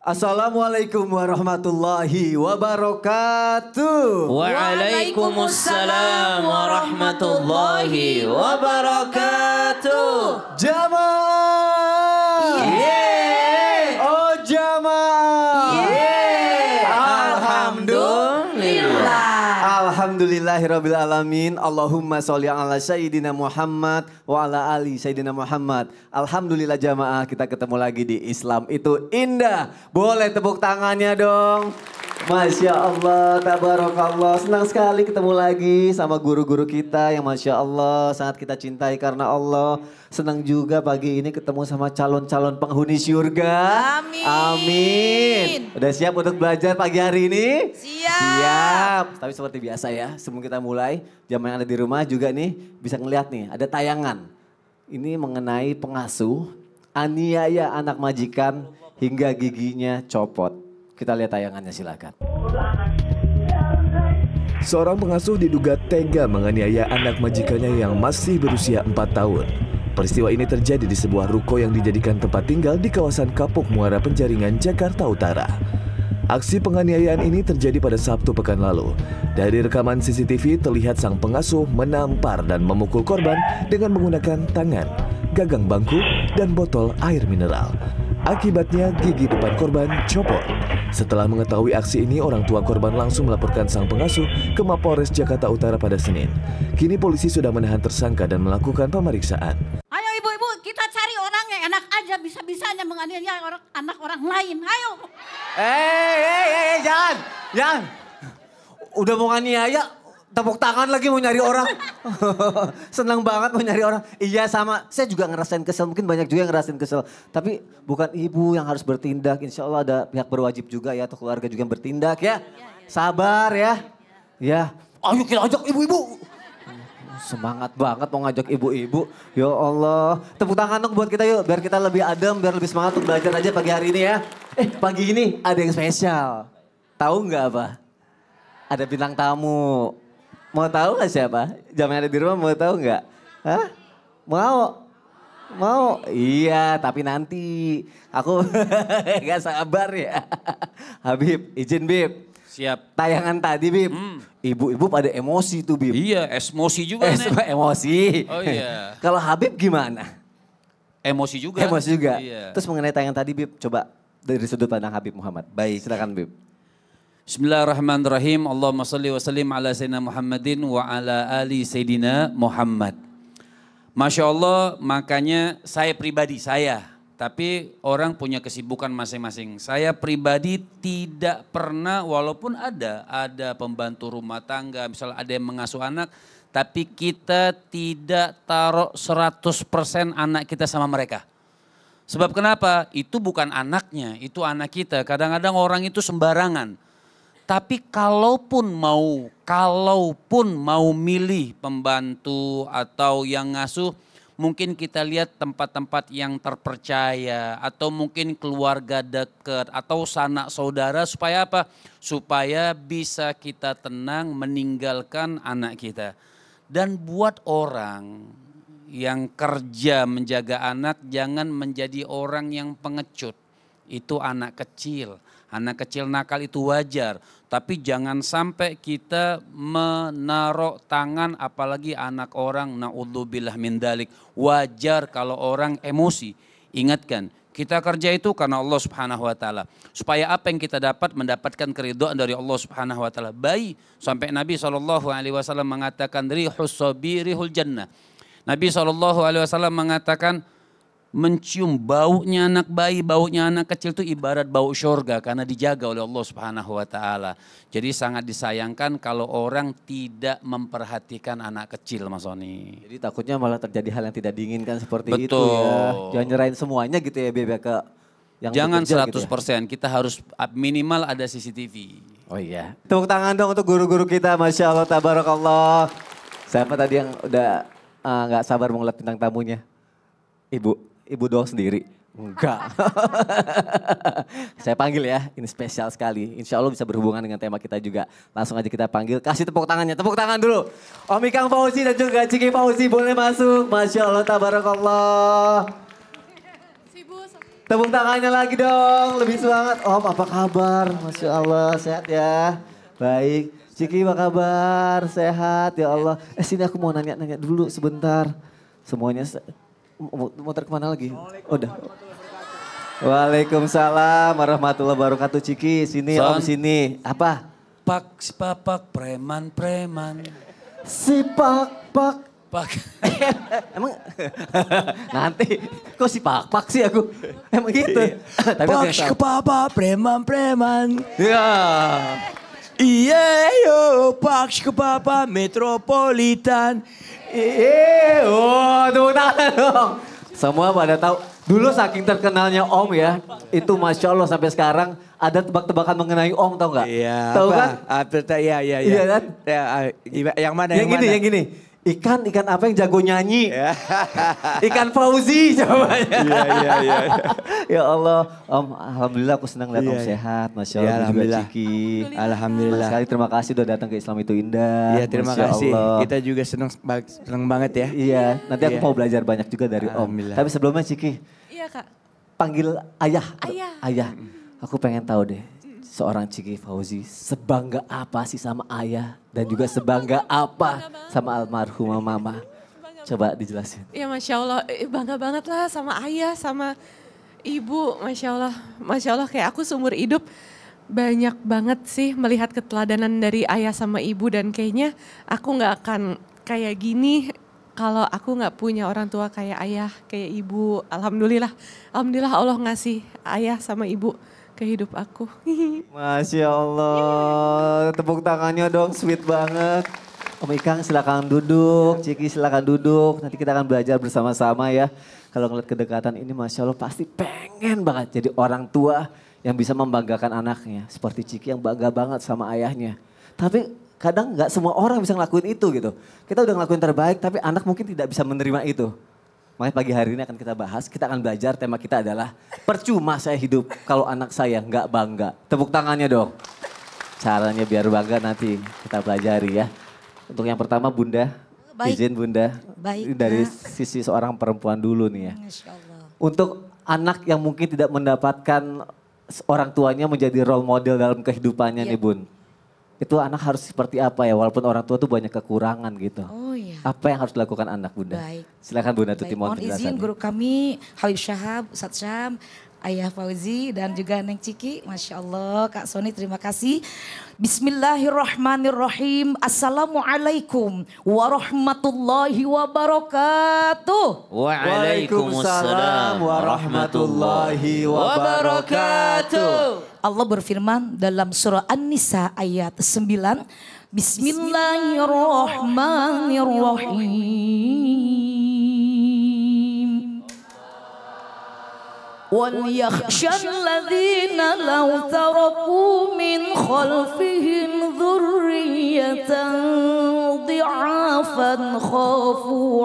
Assalamualaikum warahmatullahi wabarakatuh. Waalaikumsalam warahmatullahi wabarakatuh. Jamaah. Yeay. Oh jamaah. Yeay. Alhamdulillah. Alhamdulillahirabbil alamin. Allahumma sholli ala sayyidina Muhammad wa ala ali sayyidina Muhammad. Alhamdulillah jamaah, kita ketemu lagi di Islam itu indah. Boleh tepuk tangannya dong. Masya Allah, tabarakallah. Senang sekali ketemu lagi sama guru-guru kita yang Masya Allah sangat kita cintai karena Allah. Senang juga pagi ini ketemu sama calon-calon penghuni surga. Amin. Amin. Udah siap untuk belajar pagi hari ini? Siap. Siap. Tapi seperti biasa ya, sebelum kita mulai, jamaah yang ada di rumah juga nih bisa ngeliat nih, ada tayangan. Ini mengenai pengasuh, aniaya anak majikan hingga giginya copot. Kita lihat tayangannya, silakan. Seorang pengasuh diduga tega menganiaya anak majikannya yang masih berusia 4 tahun. Peristiwa ini terjadi di sebuah ruko yang dijadikan tempat tinggal di kawasan Kapuk Muara Penjaringan, Jakarta Utara. Aksi penganiayaan ini terjadi pada Sabtu pekan lalu. Dari rekaman CCTV terlihat sang pengasuh menampar dan memukul korban dengan menggunakan tangan, gagang bangku, dan botol air mineral. Akibatnya gigi depan korban copot. Setelah mengetahui aksi ini, orang tua korban langsung melaporkan sang pengasuh ke Mapolres Jakarta Utara pada Senin. Kini polisi sudah menahan tersangka dan melakukan pemeriksaan. Ayo ibu-ibu, kita cari orang yang enak aja bisa-bisanya menganiaya anak orang lain. Ayo. Jangan. Udah mau nganiaya, tepuk tangan lagi mau nyari orang. Senang banget mau nyari orang. Iya sama, saya juga ngerasain kesel. Mungkin banyak juga yang ngerasain kesel. Tapi bukan ibu yang harus bertindak. Insya Allah ada pihak berwajib juga ya. Atau keluarga juga yang bertindak ya. Sabar ya. Ya, ayo kita ajak ibu-ibu. Semangat banget mau ngajak ibu-ibu. Ya Allah. Tepuk tangan dong buat kita yuk. Biar kita lebih adem, biar lebih semangat untuk belajar aja pagi hari ini ya. Pagi ini ada yang spesial. Tahu nggak apa? Ada bintang tamu. Mau tahu nggak siapa? Jamaah ada di rumah mau tahu nggak? Hah? Mau? Iya, tapi nanti. Aku gak sabar ya. Habib, izin Bib. Siap. Tayangan tadi Bib. Ibu-ibu pada emosi tuh Bib. Iya, emosi juga nih. Emosi. Oh iya. Kalau Habib gimana? Emosi juga. Emosi juga. Iya. Terus mengenai tayangan tadi Bib, coba dari sudut pandang Habib Muhammad. Baik, silakan Bib. Bismillahirrahmanirrahim. Allahumma salli wa sallim ala sayyidina Muhammadin wa ala ali sayyidina Muhammad. Masya Allah, makanya tapi orang punya kesibukan masing-masing. Saya pribadi tidak pernah, walaupun ada pembantu rumah tangga, misalnya ada yang mengasuh anak, tapi kita tidak taruh 100% anak kita sama mereka. Sebab kenapa? Itu bukan anaknya, itu anak kita. Kadang-kadang orang itu sembarangan. Tapi kalaupun mau milih pembantu atau yang ngasuh, mungkin kita lihat tempat-tempat yang terpercaya atau mungkin keluarga dekat atau sanak saudara supaya apa? Supaya bisa kita tenang meninggalkan anak kita. Dan buat orang yang kerja menjaga anak jangan menjadi orang yang pengecut. Itu anak kecil. Anak kecil nakal itu wajar, tapi jangan sampai kita menaruh tangan apalagi anak orang, na'udzubillah min dzalik. Wajar kalau orang emosi. Ingatkan, kita kerja itu karena Allah Subhanahu wa taala. Supaya apa yang kita mendapatkan keridhaan dari Allah Subhanahu wa taala. Baik, sampai Nabi SAW mengatakan rihus sabirihul jannah. Nabi SAW mengatakan mencium baunya anak bayi, baunya anak kecil itu ibarat bau syurga karena dijaga oleh Allah Subhanahu wa taala. Jadi sangat disayangkan kalau orang tidak memperhatikan anak kecil, Mas Soni. Jadi takutnya malah terjadi hal yang tidak diinginkan seperti Betul. itu ya. Jangan nyerahin semuanya gitu ya Beb ke yang jangan bekerja 100%, gitu ya. Kita harus minimal ada CCTV. Oh iya. Tepuk tangan dong untuk guru-guru kita, Masya Allah, tabarakallah. Siapa tadi yang udah gak sabar mau ngeliat bintang tamunya? Ibu doang sendiri? Enggak. Saya panggil ya, ini spesial sekali. Insya Allah bisa berhubungan dengan tema kita juga. Langsung aja kita panggil, kasih tepuk tangannya. Tepuk tangan dulu. Om Ikang Fauzi dan juga Ciki Fauzi boleh masuk. Masya Allah, tabarakallah. Tepuk tangannya lagi dong, lebih semangat. Om apa kabar? Masya Allah, sehat ya? Baik. Ciki apa kabar? Sehat ya Allah. Sini aku mau nanya-nanya dulu sebentar. Semuanya, mau kemana lagi? Udah. Waalaikumsalam warahmatullahi wabarakatuh. Ciki, sini Om sini. Apa? Pak, si papak, preman. Si pak. Pak. Emang nanti kok si pak sih aku. Emang gitu. Tapi Pak ke papa, preman. Ya. Iya yo, Pak ke papa, metropolitan. Tepuk tangan dong. Semua pada tahu. Dulu saking terkenalnya Om ya, itu Masya Allah sampai sekarang ada tebak-tebakan mengenai Om tau nggak? Iya. Tahu apa? kan? Iya. Iya kan? Ya, yang mana? Yang gini. Ikan apa yang jago nyanyi? Ikan Fauzi jawabannya. Iya. Ya Allah, Om, alhamdulillah aku senang lihat Om Iya. sehat, Masya Ya, Allah. alhamdulillah. Juga Ciki. Alhamdulillah. Sekali terima kasih udah datang ke Islam itu indah. Iya, terima Masya kasih. Allah. Kita juga senang banget ya. Iya, nanti aku Iya. mau belajar banyak juga dari Om. Alhamdulillah. Tapi sebelumnya Ciki, Iya Kak. panggil ayah. Ayah. Ayah. Aku pengen tahu deh, seorang Ciki Fauzi sebangga apa sih sama ayah dan juga sebangga apa sama almarhumah mama? Coba dijelasin. Ya Masya Allah, bangga banget lah sama ayah, sama ibu. Masya Allah kayak aku seumur hidup banyak banget sih melihat keteladanan dari ayah sama ibu. Dan kayaknya aku gak akan kayak gini kalau aku gak punya orang tua kayak ayah, kayak ibu. Alhamdulillah Allah ngasih ayah sama ibu ke hidup aku. Masya Allah, tepuk tangannya dong, sweet banget. Om Ikang silakan duduk, Ciki silakan duduk. Nanti kita akan belajar bersama-sama ya. Kalau ngeliat kedekatan ini Masya Allah pasti pengen banget jadi orang tua yang bisa membanggakan anaknya. Seperti Ciki yang bangga banget sama ayahnya. Tapi kadang nggak semua orang bisa ngelakuin itu gitu. Kita udah ngelakuin terbaik tapi anak mungkin tidak bisa menerima itu. Makanya pagi hari ini akan kita bahas, kita akan belajar tema kita adalah percuma saya hidup kalau anak saya nggak bangga. Tepuk tangannya dong. Caranya biar bangga nanti kita pelajari ya. Untuk yang pertama Bunda, Baik. izin Bunda. Baik, Ini dari Kak. sisi seorang perempuan dulu nih ya. Masya Allah. Untuk anak yang mungkin tidak mendapatkan orang tuanya menjadi role model dalam kehidupannya Iya. nih Bun. Itu anak harus seperti apa ya, walaupun orang tua tuh banyak kekurangan gitu. Oh iya. Apa yang harus dilakukan anak Bunda? Baik. Silakan Bunda Tuti Baik, mohon mohon izin penjelasannya. guru kami Habib Syahab, Ustadz Syam, Ayah Fauzi dan juga Neng Ciki. Masya Allah Kak Soni terima kasih. Bismillahirrahmanirrahim. Assalamualaikum warahmatullahi wabarakatuh. Waalaikumsalam warahmatullahi wabarakatuh. Allah berfirman dalam surah An-Nisa ayat 9. Bismillahirrahmanirrahim. وَلْيَخْشَى الَّذِينَ لَوْ تَرَكُوا مِنْ خَلْفِهِمْ ذُرِّيَّةً ضِعَافًا خَافُوا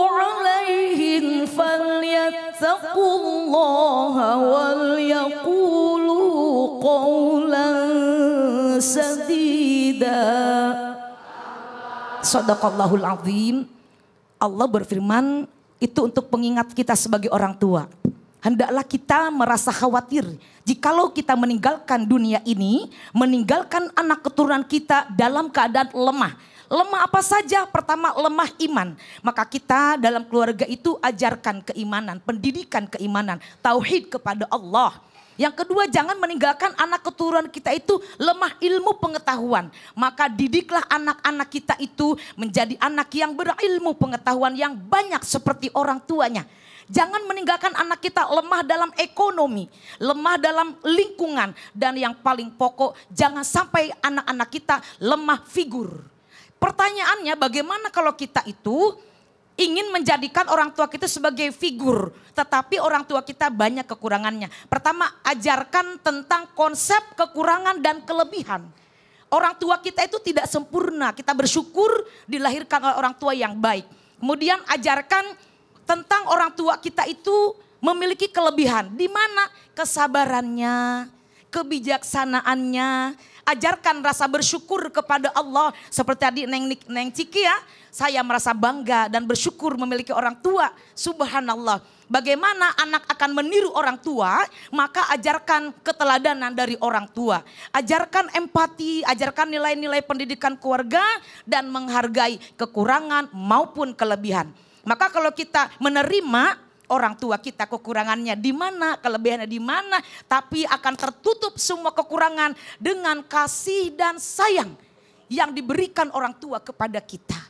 عَلَيْهِمْ فَلْيَتَّقُوا اللَّهَ وَلْيَقُولُوا قَوْلًا سَدِيدًا. Shadaqallahul azim. Allah berfirman itu untuk pengingat kita sebagai orang tua. Hendaklah kita merasa khawatir jikalau kita meninggalkan dunia ini, meninggalkan anak keturunan kita dalam keadaan lemah. Lemah apa saja? Pertama lemah iman. Maka kita dalam keluarga itu ajarkan keimanan, pendidikan keimanan, tauhid kepada Allah. Yang kedua, jangan meninggalkan anak keturunan kita itu lemah ilmu pengetahuan. Maka didiklah anak-anak kita itu menjadi anak yang berilmu pengetahuan yang banyak seperti orang tuanya. Jangan meninggalkan anak kita lemah dalam ekonomi, lemah dalam lingkungan. Dan yang paling pokok, jangan sampai anak-anak kita lemah figur. Pertanyaannya bagaimana kalau kita itu ingin menjadikan orang tua kita sebagai figur, tetapi orang tua kita banyak kekurangannya. Pertama, ajarkan tentang konsep kekurangan dan kelebihan. Orang tua kita itu tidak sempurna, kita bersyukur dilahirkan oleh orang tua yang baik. Kemudian ajarkan tentang orang tua kita itu memiliki kelebihan, di mana kesabarannya, kebijaksanaannya. Ajarkan rasa bersyukur kepada Allah. Seperti tadi Neng Ciki ya. Saya merasa bangga dan bersyukur memiliki orang tua. Subhanallah. Bagaimana anak akan meniru orang tua, maka ajarkan keteladanan dari orang tua. Ajarkan empati, ajarkan nilai-nilai pendidikan keluarga dan menghargai kekurangan maupun kelebihan. Maka kalau kita menerima orang tua kita kekurangannya di mana, kelebihannya di mana, tapi akan tertutup semua kekurangan dengan kasih dan sayang yang diberikan orang tua kepada kita.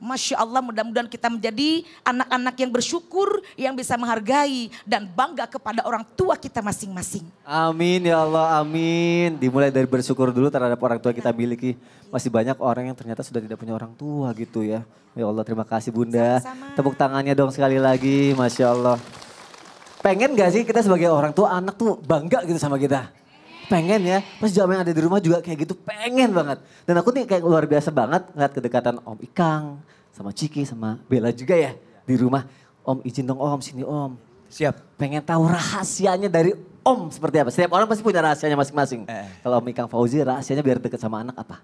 Masya Allah, mudah-mudahan kita menjadi anak-anak yang bersyukur, yang bisa menghargai dan bangga kepada orang tua kita masing-masing. Amin ya Allah, amin. Dimulai dari bersyukur dulu terhadap orang tua kita miliki. Masih banyak orang yang ternyata sudah tidak punya orang tua gitu ya. Ya Allah, terima kasih Bunda. Sama-sama. Tepuk tangannya dong sekali lagi, Masya Allah. Pengen gak sih kita sebagai orang tua, anak tuh bangga gitu sama kita? Pengen ya, pas jamaah yang ada di rumah juga kayak gitu, pengen banget. Dan aku nih kayak luar biasa banget ngeliat kedekatan Om Ikang, sama Ciki, sama Bella juga ya di rumah. Om izin dong Om, sini Om. Siap. Pengen tahu rahasianya dari Om seperti apa? Setiap orang pasti punya rahasianya masing-masing. Kalau Om Ikang Fauzi rahasianya biar deket sama anak apa?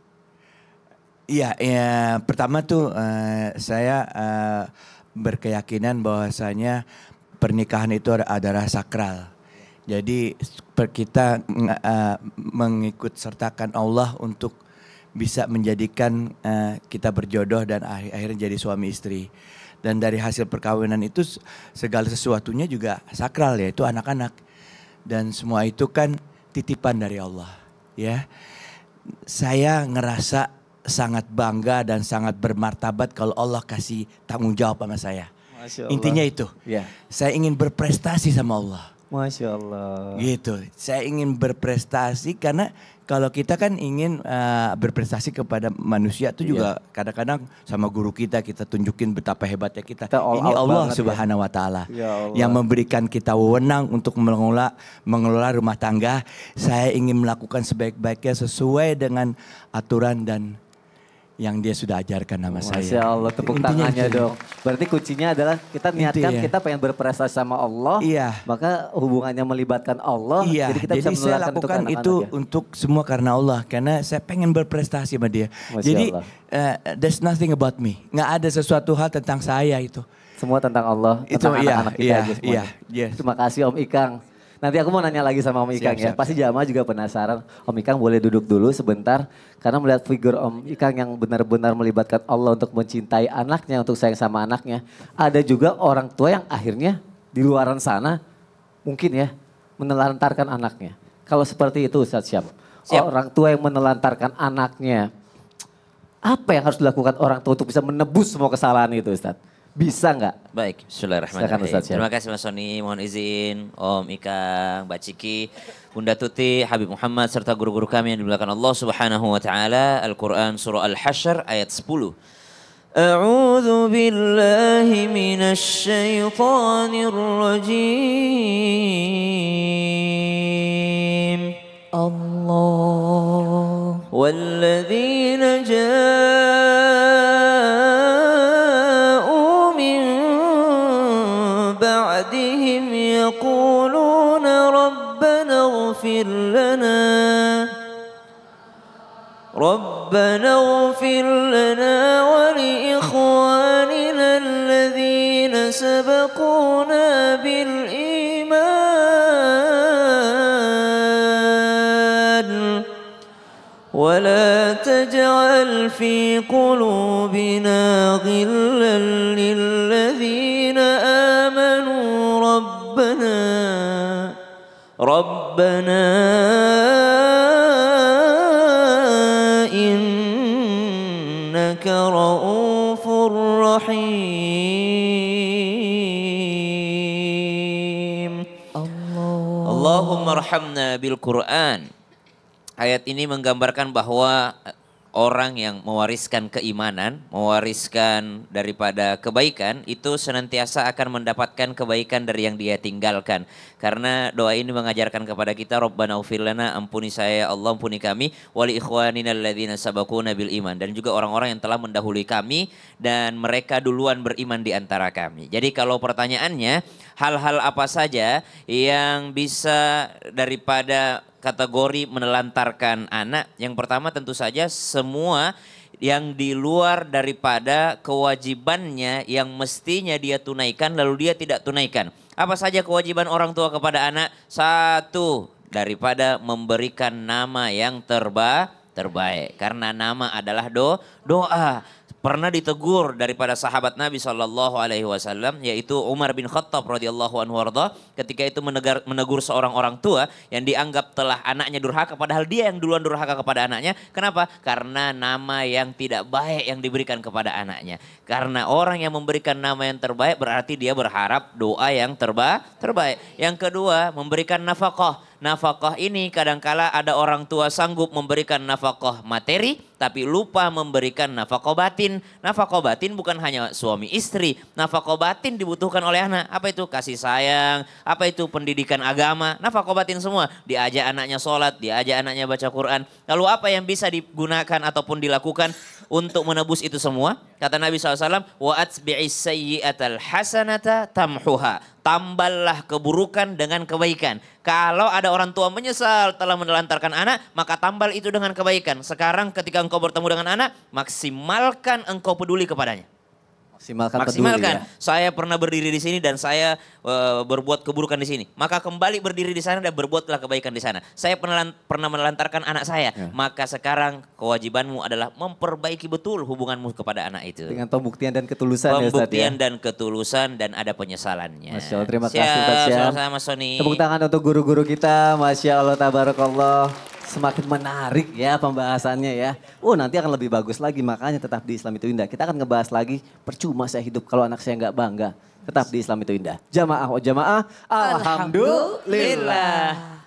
Iya, ya, pertama tuh saya berkeyakinan bahwasanya pernikahan itu adalah sakral. Jadi kita mengikut sertakan Allah untuk bisa menjadikan kita berjodoh dan akhirnya jadi suami istri. Dan dari hasil perkawinan itu segala sesuatunya juga sakral, yaitu anak-anak. Dan semua itu kan titipan dari Allah. Ya, saya ngerasa sangat bangga dan sangat bermartabat kalau Allah kasih tanggung jawab sama saya. Masya Allah. Intinya itu, Ya. saya ingin berprestasi sama Allah. Masya Allah. Gitu, saya ingin berprestasi karena kalau kita kan ingin berprestasi kepada manusia itu juga kadang-kadang sama guru kita tunjukin betapa hebatnya kita. Kita all Ini out Allah banget Subhanahu wa taala Ya Allah. yang memberikan kita wewenang untuk mengelola rumah tangga. Saya ingin melakukan sebaik-baiknya sesuai dengan aturan dan yang dia sudah ajarkan sama saya. Masya Allah, tepuk Intinya tangannya itu. dong. Berarti kuncinya adalah kita niatkan Intinya. kita pengen berprestasi sama Allah. Iya. Maka hubungannya melibatkan Allah. Iya, Jadi kita bisa jadi saya menularkan untuk lakukan anak-anak itu ya. untuk semua karena Allah. Karena saya pengen berprestasi sama dia. Masya Jadi Allah. there's nothing about me. Nggak ada sesuatu hal tentang saya itu. Semua tentang Allah, Itu, tentang iya, anak-anak kita iya, aja semuanya. iya, yes. Terima kasih Om Ikang. Nanti aku mau nanya lagi sama Om Ikang ya. siap. Pasti jamaah juga penasaran. Om Ikang boleh duduk dulu sebentar. Karena melihat figur Om Ikang yang benar-benar melibatkan Allah untuk mencintai anaknya, untuk sayang sama anaknya. Ada juga orang tua yang akhirnya di luaran sana mungkin ya menelantarkan anaknya. Kalau seperti itu Ustadz Syam. Orang tua yang menelantarkan anaknya. Apa yang harus dilakukan orang tua untuk bisa menebus semua kesalahan itu Ustadz? Bisa nggak? Baik, Silakan, bismillahirrahmanirrahim. Ustaz, ya. Terima kasih Mas Soni, mohon izin Om Ikang, Mbak Ciki, Bunda Tuti, Habib Muhammad, serta guru-guru kami yang dimuliakan Allah Subhanahu wa Ta'ala. Al-Quran Surah Al-Hasyr ayat 10. A'udzu billahi minasy syaithanir rajim. Allah. والذين جاءوا من بعدهم يقولون ربنا اغفر لنا ولإخواننا الذين سبقونا بالإيمان ولا تجعل في قلوبنا غلا للذين آمنوا ربنا إنك رؤوف رحيم اللهم ارحمنا بالقرآن. Ayat ini menggambarkan bahwa orang yang mewariskan keimanan, mewariskan daripada kebaikan, itu senantiasa akan mendapatkan kebaikan dari yang dia tinggalkan. Karena doa ini mengajarkan kepada kita, Rabbana ufir lana, ampuni saya ya Allah, ampuni kami, wali ikhwanina alladzina sabaquna bil iman. Dan juga orang-orang yang telah mendahului kami dan mereka duluan beriman di antara kami. Jadi kalau pertanyaannya, hal-hal apa saja yang bisa daripada kategori menelantarkan anak? Yang pertama tentu saja semua yang di luar daripada kewajibannya yang mestinya dia tunaikan lalu dia tidak tunaikan. Apa saja kewajiban orang tua kepada anak? Satu, daripada memberikan nama yang terbaik. Karena nama adalah doa. Pernah ditegur daripada sahabat Nabi SAW, yaitu Umar bin Khattab radhiyallahu anhu warda, ketika itu menegur seorang orang tua yang dianggap telah anaknya durhaka, padahal dia yang duluan durhaka kepada anaknya. Kenapa? Karena nama yang tidak baik yang diberikan kepada anaknya. Karena orang yang memberikan nama yang terbaik berarti dia berharap doa yang terbaik. Yang kedua, memberikan nafkah. Nafkah ini kadangkala ada orang tua sanggup memberikan nafkah materi tapi lupa memberikan nafkah batin. Nafkah batin bukan hanya suami istri, nafkah batin dibutuhkan oleh anak. Apa itu? Kasih sayang, apa itu pendidikan agama, nafkah batin semua. Diajak anaknya sholat, diajak anaknya baca Quran. Lalu apa yang bisa digunakan ataupun dilakukan untuk menebus itu semua? Kata Nabi SAW, wa atbi'is sayyi'atal hasanata tamhuha. Tamballah keburukan dengan kebaikan. Kalau ada orang tua menyesal telah menelantarkan anak, maka tambal itu dengan kebaikan. Sekarang ketika engkau bertemu dengan anak, maksimalkan engkau peduli kepadanya. Maksimalkan. Ya. Saya pernah berdiri di sini dan saya berbuat keburukan di sini. Maka kembali berdiri di sana dan berbuatlah kebaikan di sana. Saya pernah menelantarkan anak saya. Ya. Maka sekarang kewajibanmu adalah memperbaiki betul hubunganmu kepada anak itu. Dengan pembuktian dan ketulusan. Pembuktian dan ketulusan dan ada penyesalannya. Masya Allah, terima kasih Ustaz Syam. Sama-sama Sony. Tepuk tangan untuk guru-guru kita. Masya Allah, tabarakallah. Semakin menarik ya pembahasannya ya. Nanti akan lebih bagus lagi, makanya tetap di Islam itu Indah. Kita akan ngebahas lagi, percuma saya hidup kalau anak saya nggak bangga. Tetap di Islam itu Indah. Jamaah, oh jamaah, alhamdulillah.